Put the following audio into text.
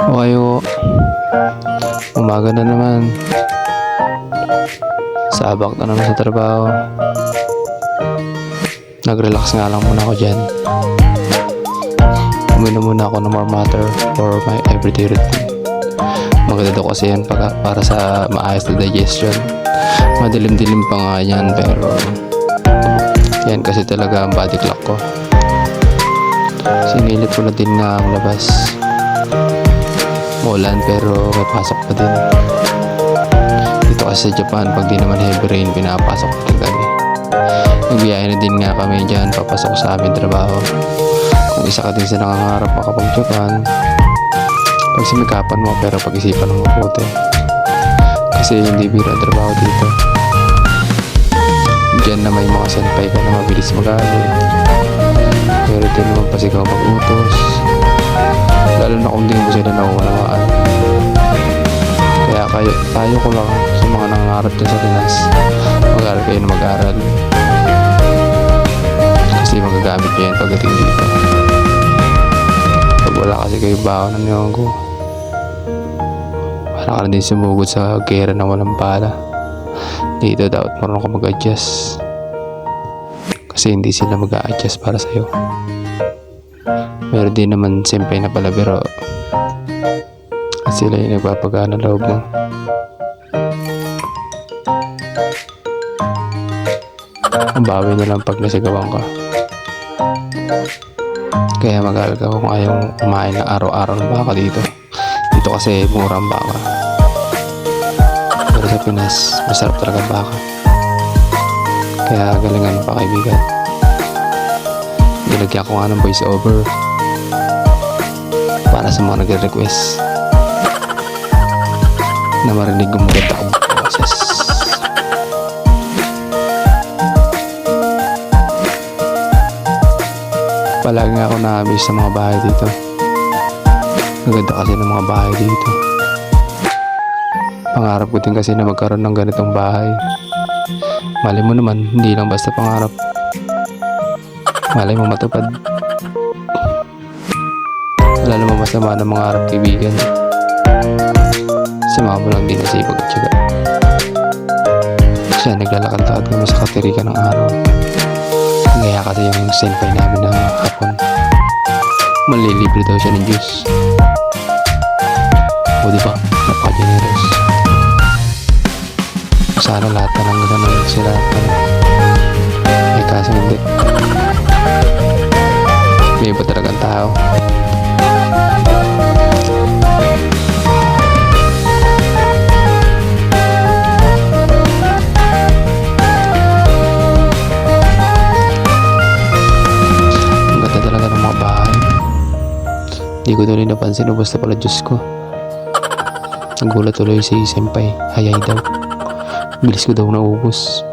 O kayo, umaga na naman. Sabak na naman sa trabaho. Nag-relax nga lang muna ako dyan. Uminom muna ako ng more matter for my everyday routine. Maganda daw kasi yan para sa maayos na digestion. Madilim-dilim pa nga yan, pero yan kasi talaga ang body clock ko. Sinilit ko na din nga ang labas. Ulan pero may pasok pa din. Dito kasi sa Japan, pag di naman heavy rain, pinapasok ko din kami. Nagbiyahe na din nga kami dyan, papasok sa amin trabaho. Kung isa ka din sa nangangarap makapag-Japan, pagsimikapan mo pero pag-isipan mo mabuti. Kasi hindi biro ang trabaho dito. Diyan na may mga senpai ka na mabilis magaling. Pero din naman pa sigaw mag-utos. Lalo na kung di mo sila nauunawaan. Kaya tayo ko lang sa mga nangangarap dyan sa Pinas, mag-aaral kayo na mag-aaral. Kasi magagamit nyo yan pagdating dito. Pag wala kasi kayo baon ng niyonggo, para ka na din sumugod sa gera na walang pala. Dito dapat marunong ka mag-adjust. Kasi hindi sila mag-a-adjust para sa'yo. Meron din naman simple na palabiro at sila yung nagpapagana loob mo. Ang bawi na lang pag nasigawan ka. Kaya mag-aaral ka kung ayaw kumain na araw-araw ng baka dito. Dito kasi mura ang baka. Pero sa Pinas, masarap talaga ang baka. Kaya galingan pa kaibigan. Nilagyan ko nga ng voice over para sa mga nagre-request na marinig yung maganda kong boses. Palagi nga ako na-amaze sa mga bahay dito. Maganda kasi ng mga bahay dito. Pangarap ko din kasi na magkaroon ng ganitong bahay. Malay mo naman, hindi lang basta pangarap. Malay mo matupad. Wala namang masama ng mga harap kaibigan. Sama mo lang din na sipag at tiyaga. Siya, naglalakad-lakad kami sa katirika ng araw. Ngaya kasi yung senpai namin na hapon. Malilibre daw siya ng juice. O diba, napaka-generous. Sana lahat na lang ganun sila. May kaso hindi. May iba talagang tao. Ang ganda talaga ng mga bahay. Hindi ko tuloy napansin, ubos na pala Diyos ko. Nagulat tuloy si senpai, hayay daw. Bilis ko daw naubos.